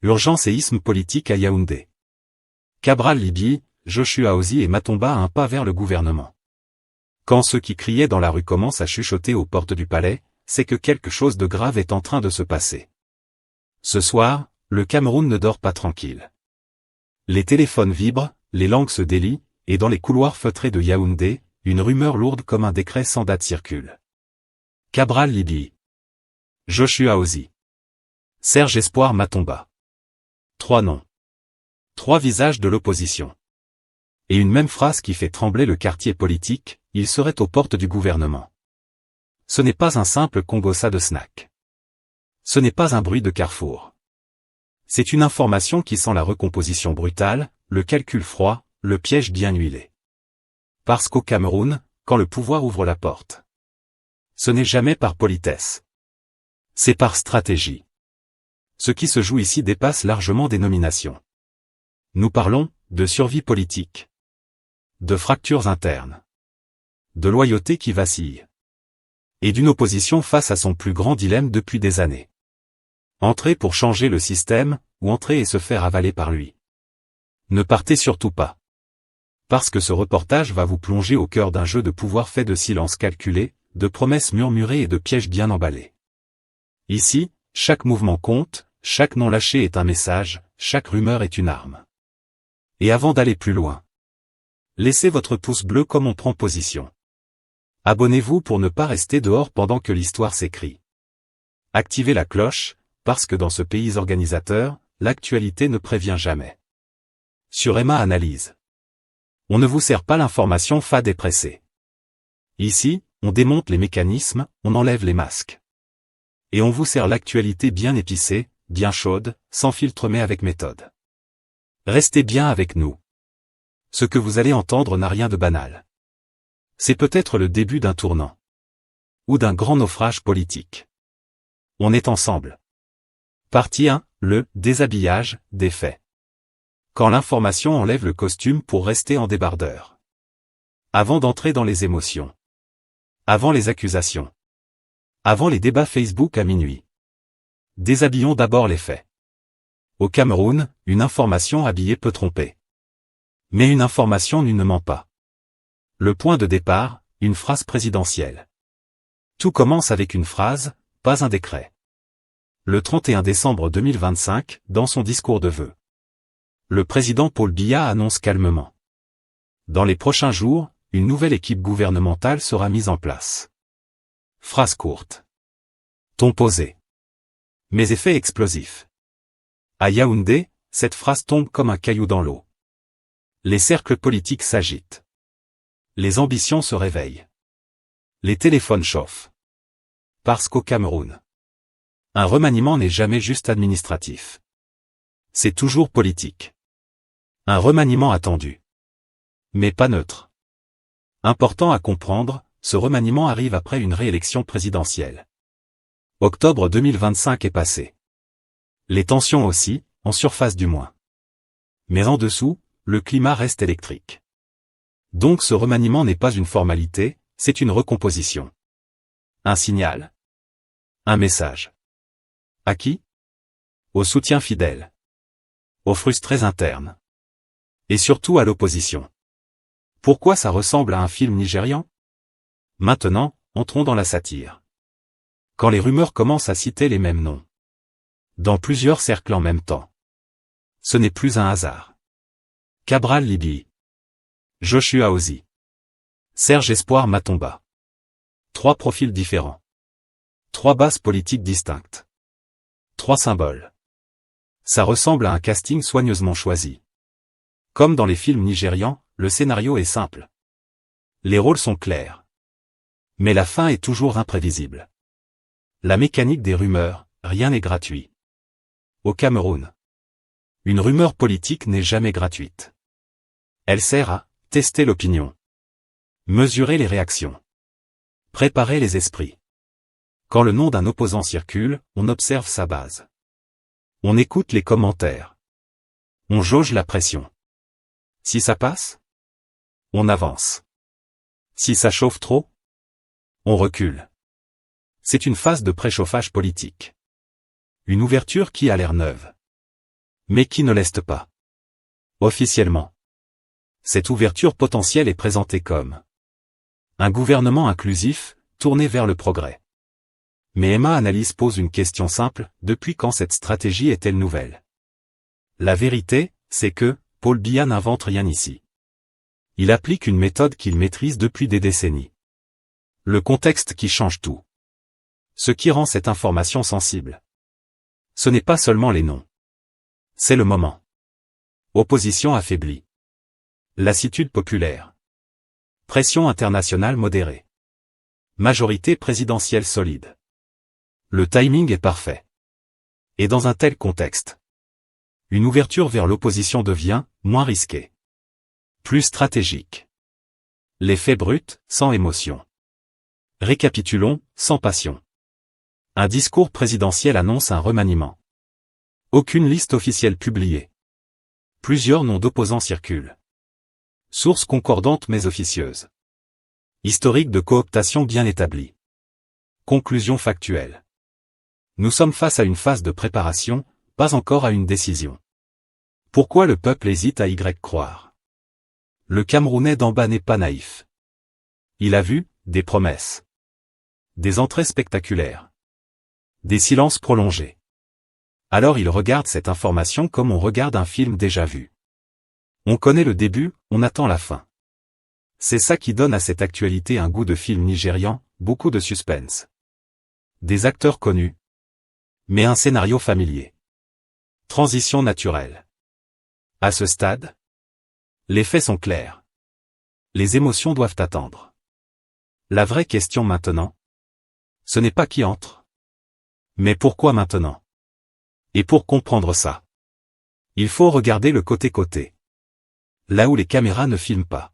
Urgent séisme politique à Yaoundé. Cabral Libye, Joshua Ozi et Matomba à un pas vers le gouvernement. Quand ceux qui criaient dans la rue commencent à chuchoter aux portes du palais, c'est que quelque chose de grave est en train de se passer. Ce soir, le Cameroun ne dort pas tranquille. Les téléphones vibrent, les langues se délient, et dans les couloirs feutrés de Yaoundé, une rumeur lourde comme un décret sans date circule. Cabral Libye. Joshua Ozi. Serge Espoir Matomba. 3 noms. 3 visages de l'opposition. Et une même phrase qui fait trembler le quartier politique, il serait aux portes du gouvernement. Ce n'est pas un simple congossa de snack. Ce n'est pas un bruit de carrefour. C'est une information qui sent la recomposition brutale, le calcul froid, le piège bien huilé. Parce qu'au Cameroun, quand le pouvoir ouvre la porte, ce n'est jamais par politesse. C'est par stratégie. Ce qui se joue ici dépasse largement des nominations. Nous parlons de survie politique, de fractures internes, de loyauté qui vacille, et d'une opposition face à son plus grand dilemme depuis des années. Entrer pour changer le système, ou entrer et se faire avaler par lui. Ne partez surtout pas. Parce que ce reportage va vous plonger au cœur d'un jeu de pouvoir fait de silence calculé, de promesses murmurées et de pièges bien emballés. Ici, chaque mouvement compte, chaque nom lâché est un message, chaque rumeur est une arme. Et avant d'aller plus loin, laissez votre pouce bleu comme on prend position. Abonnez-vous pour ne pas rester dehors pendant que l'histoire s'écrit. Activez la cloche, parce que dans ce pays organisateur, l'actualité ne prévient jamais. Sur Emma Analyse. On ne vous sert pas l'information fade et pressée. Ici, on démonte les mécanismes, on enlève les masques. Et on vous sert l'actualité bien épicée, bien chaude, sans filtre mais avec méthode. Restez bien avec nous. Ce que vous allez entendre n'a rien de banal. C'est peut-être le début d'un tournant. Ou d'un grand naufrage politique. On est ensemble. Partie 1, le déshabillage des faits. Quand l'information enlève le costume pour rester en débardeur. Avant d'entrer dans les émotions. Avant les accusations. Avant les débats Facebook à minuit. Déshabillons d'abord les faits. Au Cameroun, une information habillée peut tromper. Mais une information nue ne ment pas. Le point de départ, une phrase présidentielle. Tout commence avec une phrase, pas un décret. Le 31 décembre 2025, dans son discours de vœux. Le président Paul Biya annonce calmement. Dans les prochains jours, une nouvelle équipe gouvernementale sera mise en place. Phrase courte. Ton posé. Mais effet explosif. À Yaoundé, cette phrase tombe comme un caillou dans l'eau. Les cercles politiques s'agitent. Les ambitions se réveillent. Les téléphones chauffent. Parce qu'au Cameroun, un remaniement n'est jamais juste administratif. C'est toujours politique. Un remaniement attendu. Mais pas neutre. Important à comprendre, ce remaniement arrive après une réélection présidentielle. Octobre 2025 est passé. Les tensions aussi, en surface du moins. Mais en dessous, le climat reste électrique. Donc ce remaniement n'est pas une formalité, c'est une recomposition. Un signal. Un message. À qui? Aux soutiens fidèles. Aux frustrés internes. Et surtout à l'opposition. Pourquoi ça ressemble à un film nigérian? Maintenant, entrons dans la satire. Quand les rumeurs commencent à citer les mêmes noms. Dans plusieurs cercles en même temps. Ce n'est plus un hasard. Cabral Libye. Joshua Ozi. Serge Espoir Matomba. 3 profils différents. 3 bases politiques distinctes. 3 symboles. Ça ressemble à un casting soigneusement choisi. Comme dans les films nigérians, le scénario est simple. Les rôles sont clairs. Mais la fin est toujours imprévisible. La mécanique des rumeurs, rien n'est gratuit. Au Cameroun, une rumeur politique n'est jamais gratuite. Elle sert à tester l'opinion, mesurer les réactions, préparer les esprits. Quand le nom d'un opposant circule, on observe sa base. On écoute les commentaires. On jauge la pression. Si ça passe, on avance. Si ça chauffe trop, on recule. C'est une phase de préchauffage politique. Une ouverture qui a l'air neuve. Mais qui ne l'est pas. Officiellement. Cette ouverture potentielle est présentée comme un gouvernement inclusif, tourné vers le progrès. Mais Emma Analyse pose une question simple, depuis quand cette stratégie est-elle nouvelle? La vérité, c'est que, Paul Biya n'invente rien ici. Il applique une méthode qu'il maîtrise depuis des décennies. Le contexte qui change tout. Ce qui rend cette information sensible. Ce n'est pas seulement les noms. C'est le moment. Opposition affaiblie. Lassitude populaire. Pression internationale modérée. Majorité présidentielle solide. Le timing est parfait. Et dans un tel contexte, une ouverture vers l'opposition devient moins risquée. Plus stratégique. Les faits bruts, sans émotion. Récapitulons, sans passion. Un discours présidentiel annonce un remaniement. Aucune liste officielle publiée. Plusieurs noms d'opposants circulent. Sources concordantes mais officieuses. Historique de cooptation bien établi. Conclusion factuelle. Nous sommes face à une phase de préparation, pas encore à une décision. Pourquoi le peuple hésite à y croire? Le Camerounais d'en bas n'est pas naïf. Il a vu des promesses. Des entrées spectaculaires. Des silences prolongés. Alors il regarde cette information comme on regarde un film déjà vu. On connaît le début, on attend la fin. C'est ça qui donne à cette actualité un goût de film nigérian, beaucoup de suspense. Des acteurs connus. Mais un scénario familier. Transition naturelle. À ce stade, les faits sont clairs. Les émotions doivent attendre. La vraie question maintenant, ce n'est pas qui entre. Mais pourquoi maintenant? Et pour comprendre ça, il faut regarder le côté-côté. Là où les caméras ne filment pas.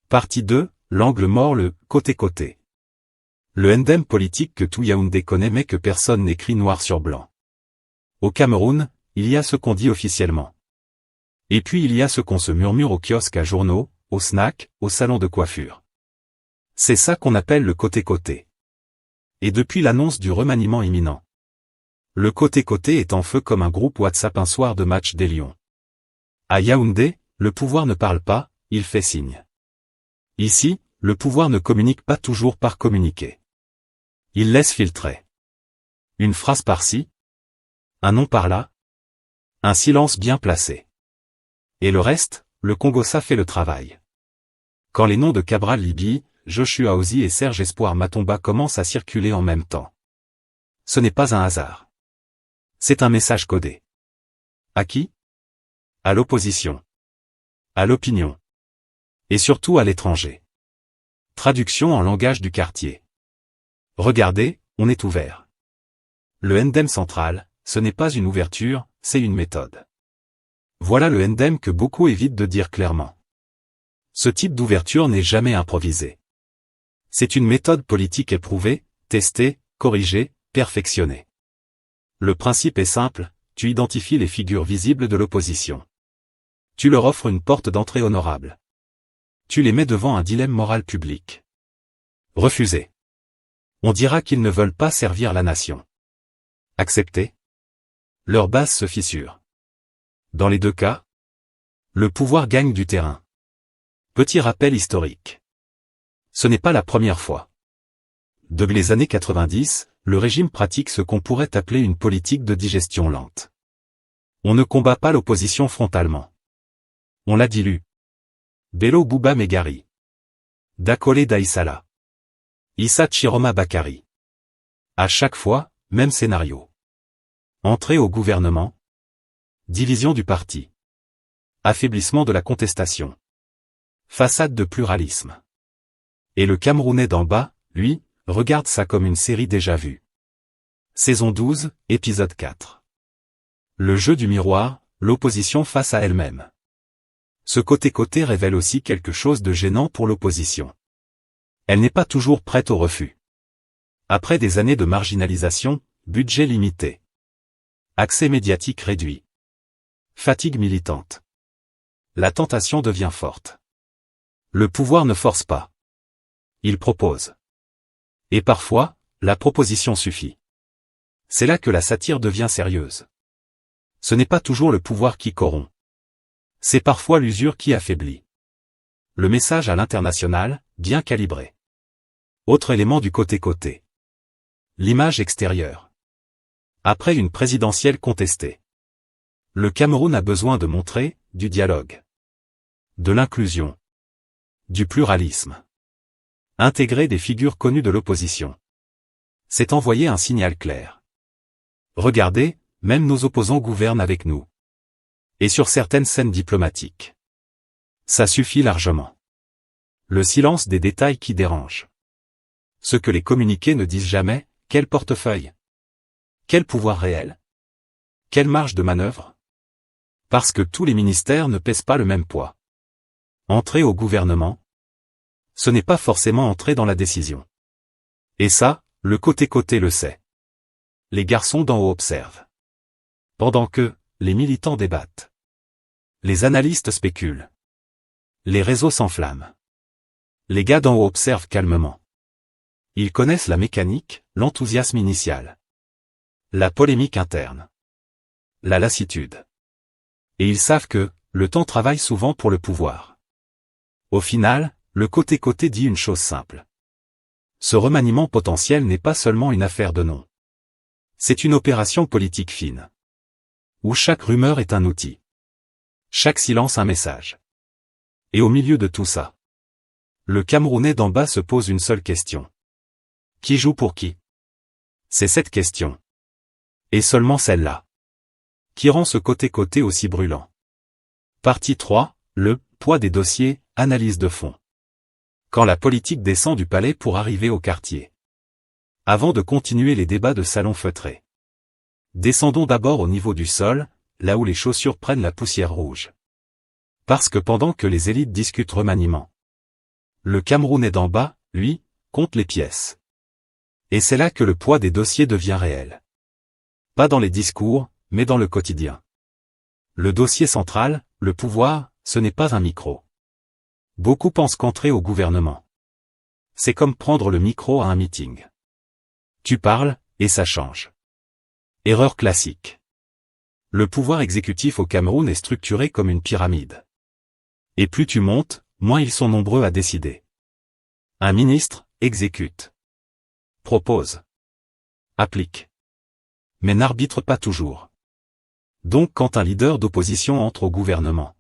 Partie 2, l'angle mort, le côté-côté. Le ndem politique que tout Yaoundé connaît mais que personne n'écrit noir sur blanc. Au Cameroun, il y a ce qu'on dit officiellement. Et puis il y a ce qu'on se murmure au kiosque à journaux, au snack, au salon de coiffure. C'est ça qu'on appelle le côté-côté. Et depuis l'annonce du remaniement imminent. Le côté-côté est en feu comme un groupe WhatsApp un soir de match des Lions. À Yaoundé, le pouvoir ne parle pas, il fait signe. Ici, le pouvoir ne communique pas toujours par communiquer. Il laisse filtrer. Une phrase par-ci, un nom par-là, un silence bien placé. Et le reste, le Congossa fait le travail. Quand les noms de Cabral Libye, Joshua Ozi et Serge Espoir Matomba commencent à circuler en même temps. Ce n'est pas un hasard. C'est un message codé. À qui? À l'opposition. À l'opinion. Et surtout à l'étranger. Traduction en langage du quartier. Regardez, on est ouvert. Le ndem central, ce n'est pas une ouverture, c'est une méthode. Voilà le ndem que beaucoup évitent de dire clairement. Ce type d'ouverture n'est jamais improvisé. C'est une méthode politique éprouvée, testée, corrigée, perfectionnée. Le principe est simple, tu identifies les figures visibles de l'opposition. Tu leur offres une porte d'entrée honorable. Tu les mets devant un dilemme moral public. Refuser. On dira qu'ils ne veulent pas servir la nation. Accepter. Leur base se fissure. Dans les deux cas, le pouvoir gagne du terrain. Petit rappel historique. Ce n'est pas la première fois. Depuis les années 90, le régime pratique ce qu'on pourrait appeler une politique de digestion lente. On ne combat pas l'opposition frontalement. On la dilue. Bello Bouba Megari. Dakole Daïsala. Issa Chiroma Bakari. À chaque fois, même scénario. Entrée au gouvernement. Division du parti. Affaiblissement de la contestation. Façade de pluralisme. Et le Camerounais d'en bas, lui, regarde ça comme une série déjà vue. Saison 12, épisode 4. Le jeu du miroir, l'opposition face à elle-même. Ce côté-côté révèle aussi quelque chose de gênant pour l'opposition. Elle n'est pas toujours prête au refus. Après des années de marginalisation, budget limité. Accès médiatique réduit. Fatigue militante. La tentation devient forte. Le pouvoir ne force pas. Il propose. Et parfois, la proposition suffit. C'est là que la satire devient sérieuse. Ce n'est pas toujours le pouvoir qui corrompt. C'est parfois l'usure qui affaiblit. Le message à l'international, bien calibré. Autre élément du côté-côté. L'image extérieure. Après une présidentielle contestée. Le Cameroun a besoin de montrer du dialogue, de l'inclusion, du pluralisme. Intégrer des figures connues de l'opposition. C'est envoyer un signal clair. Regardez, même nos opposants gouvernent avec nous. Et sur certaines scènes diplomatiques. Ça suffit largement. Le silence des détails qui dérange. Ce que les communiqués ne disent jamais, quel portefeuille? Quel pouvoir réel? Quelle marge de manœuvre? Parce que tous les ministères ne pèsent pas le même poids. Entrer au gouvernement, ce n'est pas forcément entrer dans la décision. Et ça, le côté-côté le sait. Les garçons d'en haut observent. Pendant que, les militants débattent. Les analystes spéculent. Les réseaux s'enflamment. Les gars d'en haut observent calmement. Ils connaissent la mécanique, l'enthousiasme initial. La polémique interne. La lassitude. Et ils savent que, le temps travaille souvent pour le pouvoir. Au final, le côté-côté dit une chose simple. Ce remaniement potentiel n'est pas seulement une affaire de nom. C'est une opération politique fine. Où chaque rumeur est un outil. Chaque silence un message. Et au milieu de tout ça, le Camerounais d'en bas se pose une seule question. Qui joue pour qui? C'est cette question. Et seulement celle-là. Qui rend ce côté-côté aussi brûlant. Partie 3, le poids des dossiers, analyse de fond. Quand la politique descend du palais pour arriver au quartier. Avant de continuer les débats de salon feutré. Descendons d'abord au niveau du sol, là où les chaussures prennent la poussière rouge. Parce que pendant que les élites discutent remaniement, le Camerounais d'en bas, lui, compte les pièces. Et c'est là que le poids des dossiers devient réel. Pas dans les discours, mais dans le quotidien. Le dossier central, le pouvoir, ce n'est pas un micro. Beaucoup pensent qu'entrer au gouvernement, c'est comme prendre le micro à un meeting. Tu parles, et ça change. Erreur classique. Le pouvoir exécutif au Cameroun est structuré comme une pyramide. Et plus tu montes, moins ils sont nombreux à décider. Un ministre, exécute. Propose. Applique. Mais n'arbitre pas toujours. Donc quand un leader d'opposition entre au gouvernement,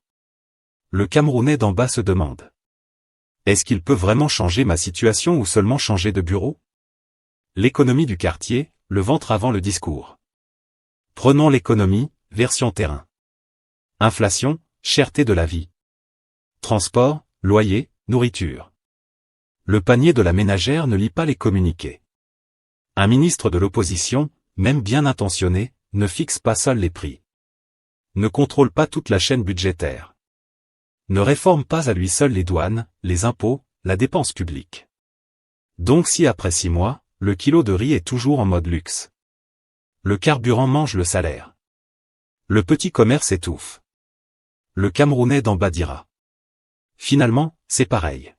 le Camerounais d'en bas se demande. Est-ce qu'il peut vraiment changer ma situation ou seulement changer de bureau? L'économie du quartier, le ventre avant le discours. Prenons l'économie, version terrain. Inflation, cherté de la vie. Transport, loyer, nourriture. Le panier de la ménagère ne lit pas les communiqués. Un ministre de l'opposition, même bien intentionné, ne fixe pas seul les prix. Ne contrôle pas toute la chaîne budgétaire. Ne réforme pas à lui seul les douanes, les impôts, la dépense publique. Donc si après 6 mois, le kilo de riz est toujours en mode luxe. Le carburant mange le salaire. Le petit commerce étouffe. Le Camerounais d'en bas dira. Finalement, c'est pareil.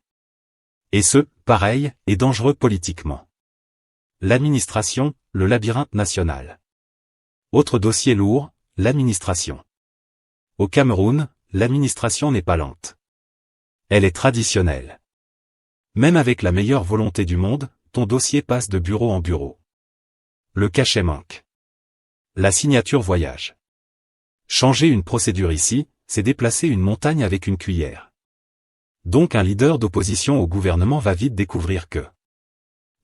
Et ce, pareil, est dangereux politiquement. L'administration, le labyrinthe national. Autre dossier lourd, l'administration. Au Cameroun, l'administration n'est pas lente. Elle est traditionnelle. Même avec la meilleure volonté du monde, ton dossier passe de bureau en bureau. Le cachet manque. La signature voyage. Changer une procédure ici, c'est déplacer une montagne avec une cuillère. Donc un leader d'opposition au gouvernement va vite découvrir que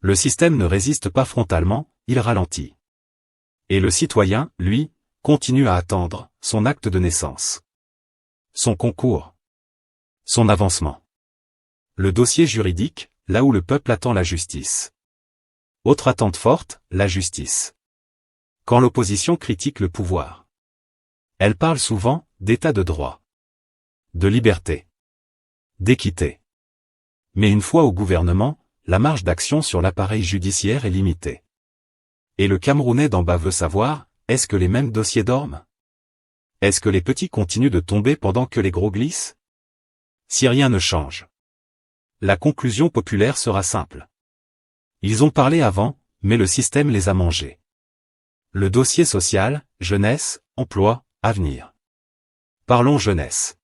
le système ne résiste pas frontalement, il ralentit. Et le citoyen, lui, continue à attendre son acte de naissance. Son concours. Son avancement. Le dossier juridique, là où le peuple attend la justice. Autre attente forte, la justice. Quand l'opposition critique le pouvoir, elle parle souvent d'état de droit, de liberté, d'équité. Mais une fois au gouvernement, la marge d'action sur l'appareil judiciaire est limitée. Et le Camerounais d'en bas veut savoir, est-ce que les mêmes dossiers dorment? Est-ce que les petits continuent de tomber pendant que les gros glissent? Si rien ne change, la conclusion populaire sera simple. Ils ont parlé avant, mais le système les a mangés. Le dossier social, jeunesse, emploi, avenir. Parlons jeunesse.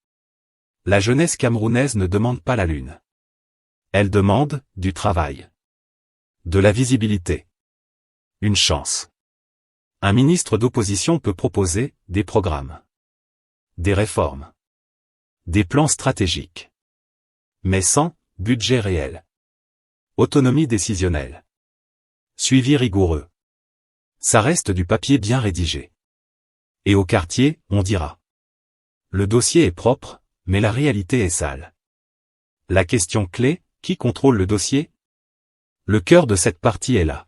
La jeunesse camerounaise ne demande pas la lune. Elle demande du travail. De la visibilité. Une chance. Un ministre d'opposition peut proposer des programmes. Des réformes. Des plans stratégiques. Mais sans budget réel. Autonomie décisionnelle. Suivi rigoureux. Ça reste du papier bien rédigé. Et au quartier, on dira. Le dossier est propre, mais la réalité est sale. La question clé, qui contrôle le dossier? Le cœur de cette partie est là.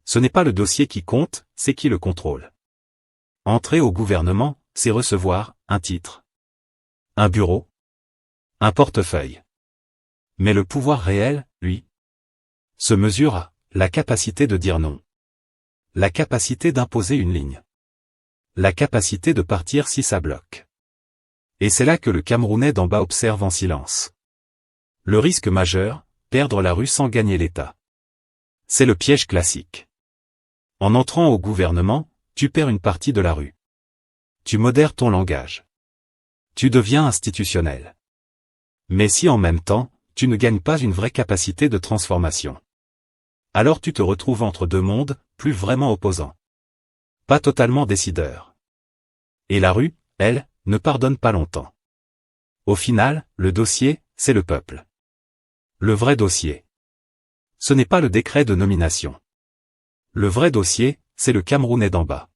Ce n'est pas le dossier qui compte, c'est qui le contrôle. Entrer au gouvernement, c'est recevoir un titre. Un bureau. Un portefeuille. Mais le pouvoir réel, lui, se mesure à la capacité de dire non. La capacité d'imposer une ligne. La capacité de partir si ça bloque. Et c'est là que le Camerounais d'en bas observe en silence. Le risque majeur, perdre la rue sans gagner l'État. C'est le piège classique. En entrant au gouvernement, tu perds une partie de la rue. Tu modères ton langage. Tu deviens institutionnel. Mais si en même temps, tu ne gagnes pas une vraie capacité de transformation, alors tu te retrouves entre deux mondes, plus vraiment opposants. Pas totalement décideurs. Et la rue, elle, ne pardonne pas longtemps. Au final, le dossier, c'est le peuple. Le vrai dossier. Ce n'est pas le décret de nomination. Le vrai dossier, c'est le Camerounais d'en bas.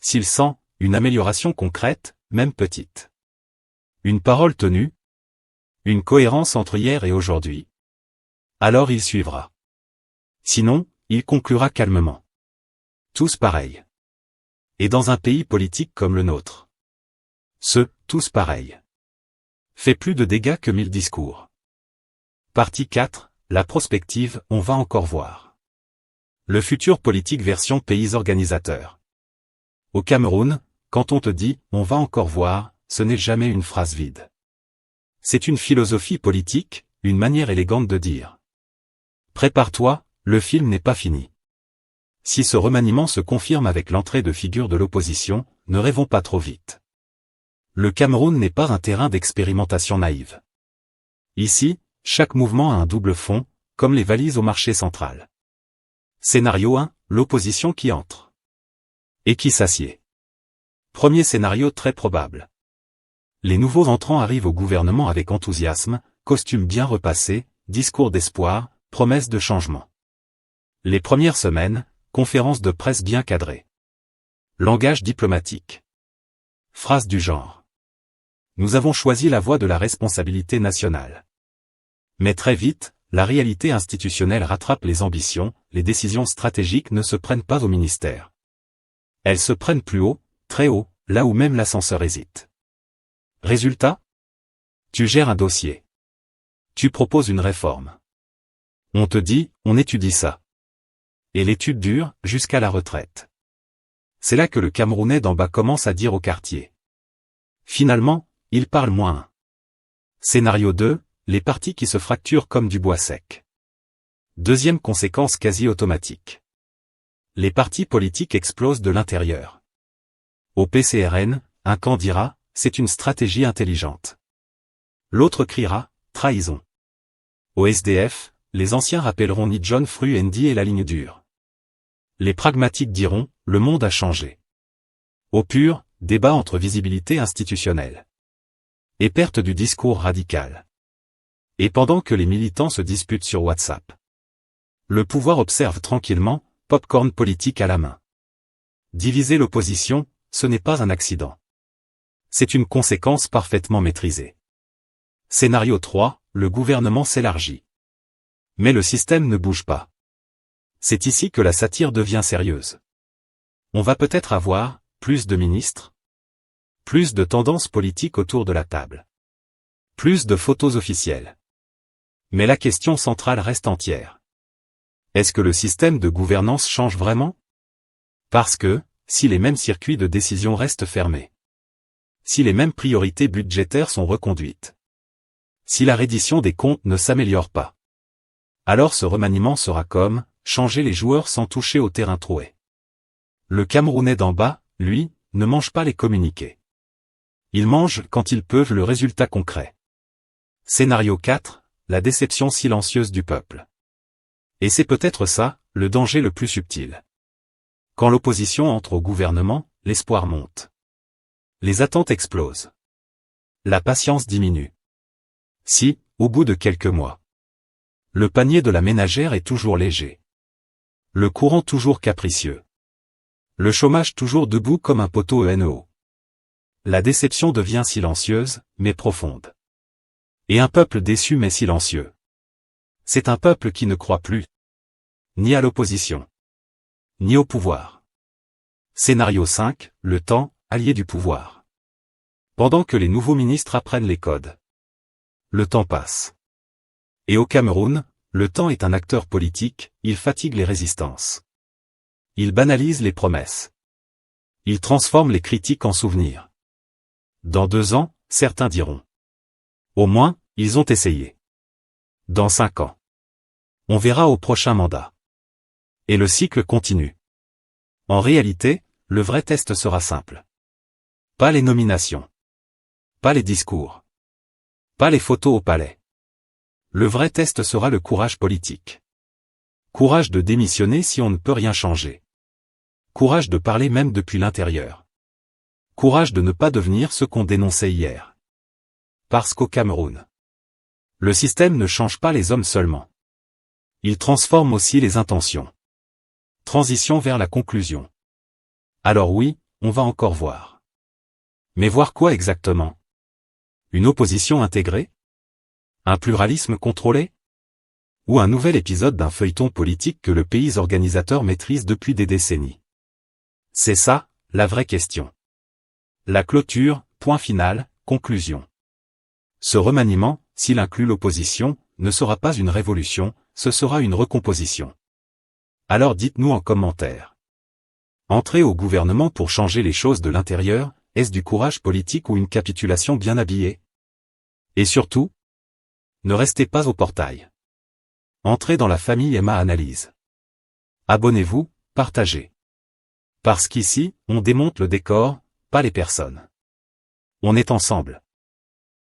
S'il sent une amélioration concrète, même petite. Une parole tenue. Une cohérence entre hier et aujourd'hui. Alors il suivra. Sinon, il conclura calmement. Tous pareils. Et dans un pays politique comme le nôtre. Tous pareils. Fait plus de dégâts que 1000 discours. Partie 4, la prospective, on va encore voir. Le futur politique version pays organisateur. Au Cameroun, quand on te dit « on va encore voir », ce n'est jamais une phrase vide. C'est une philosophie politique, une manière élégante de dire. Prépare-toi, le film n'est pas fini. Si ce remaniement se confirme avec l'entrée de figures de l'opposition, ne rêvons pas trop vite. Le Cameroun n'est pas un terrain d'expérimentation naïve. Ici, chaque mouvement a un double fond, comme les valises au marché central. Scénario 1, l'opposition qui entre. Et qui s'assied. Premier scénario très probable. Les nouveaux entrants arrivent au gouvernement avec enthousiasme, costumes bien repassés, discours d'espoir, promesses de changement. Les premières semaines, conférences de presse bien cadrées. Langage diplomatique. Phrase du genre. Nous avons choisi la voie de la responsabilité nationale. Mais très vite, la réalité institutionnelle rattrape les ambitions, les décisions stratégiques ne se prennent pas au ministère. Elles se prennent plus haut, très haut, là où même l'ascenseur hésite. Résultat? Tu gères un dossier. Tu proposes une réforme. On te dit, on étudie ça. Et l'étude dure, jusqu'à la retraite. C'est là que le Camerounais d'en bas commence à dire au quartier. Finalement, il parle moins. Scénario 2, les partis qui se fracturent comme du bois sec. Deuxième conséquence quasi automatique. Les partis politiques explosent de l'intérieur. Au PCRN, un camp dira, c'est une stratégie intelligente. L'autre criera, trahison. Au SDF, les anciens rappelleront ni John Fruendi et la ligne dure. Les pragmatiques diront, le monde a changé. Au PUR, débat entre visibilité institutionnelle et perte du discours radical. Et pendant que les militants se disputent sur WhatsApp, le pouvoir observe tranquillement, popcorn politique à la main. Diviser l'opposition, ce n'est pas un accident. C'est une conséquence parfaitement maîtrisée. Scénario 3, le gouvernement s'élargit. Mais le système ne bouge pas. C'est ici que la satire devient sérieuse. On va peut-être avoir plus de ministres, plus de tendances politiques autour de la table, plus de photos officielles. Mais la question centrale reste entière. Est-ce que le système de gouvernance change vraiment? Parce que, si les mêmes circuits de décision restent fermés, si les mêmes priorités budgétaires sont reconduites, si la reddition des comptes ne s'améliore pas, alors ce remaniement sera comme changer les joueurs sans toucher au terrain troué. Le Camerounais d'en bas, lui, ne mangent pas les communiqués. Ils mangent, quand ils peuvent, le résultat concret. Scénario 4, la déception silencieuse du peuple. Et c'est peut-être ça, le danger le plus subtil. Quand l'opposition entre au gouvernement, l'espoir monte. Les attentes explosent. La patience diminue. Si, au bout de quelques mois, le panier de la ménagère est toujours léger. Le courant toujours capricieux. Le chômage toujours debout comme un poteau ENO. La déception devient silencieuse, mais profonde. Et un peuple déçu mais silencieux. C'est un peuple qui ne croit plus. Ni à l'opposition. Ni au pouvoir. Scénario 5, le temps, allié du pouvoir. Pendant que les nouveaux ministres apprennent les codes. Le temps passe. Et au Cameroun, le temps est un acteur politique, il fatigue les résistances. Il banalise les promesses. Il transforme les critiques en souvenirs. Dans 2 ans, certains diront. Au moins, ils ont essayé. Dans 5 ans. On verra au prochain mandat. Et le cycle continue. En réalité, le vrai test sera simple. Pas les nominations. Pas les discours. Pas les photos au palais. Le vrai test sera le courage politique. Courage de démissionner si on ne peut rien changer. Courage de parler même depuis l'intérieur. Courage de ne pas devenir ce qu'on dénonçait hier. Parce qu'au Cameroun, le système ne change pas les hommes seulement. Il transforme aussi les intentions. Transition vers la conclusion. Alors oui, on va encore voir. Mais voir quoi exactement? Une opposition intégrée? Un pluralisme contrôlé? Ou un nouvel épisode d'un feuilleton politique que le pays organisateur maîtrise depuis des décennies? C'est ça, la vraie question. La clôture, point final, conclusion. Ce remaniement, s'il inclut l'opposition, ne sera pas une révolution, ce sera une recomposition. Alors dites-nous en commentaire. Entrer au gouvernement pour changer les choses de l'intérieur, est-ce du courage politique ou une capitulation bien habillée? Et surtout, ne restez pas au portail. Entrez dans la famille Emma Analyse. Abonnez-vous, partagez. Parce qu'ici, on démonte le décor, pas les personnes. On est ensemble.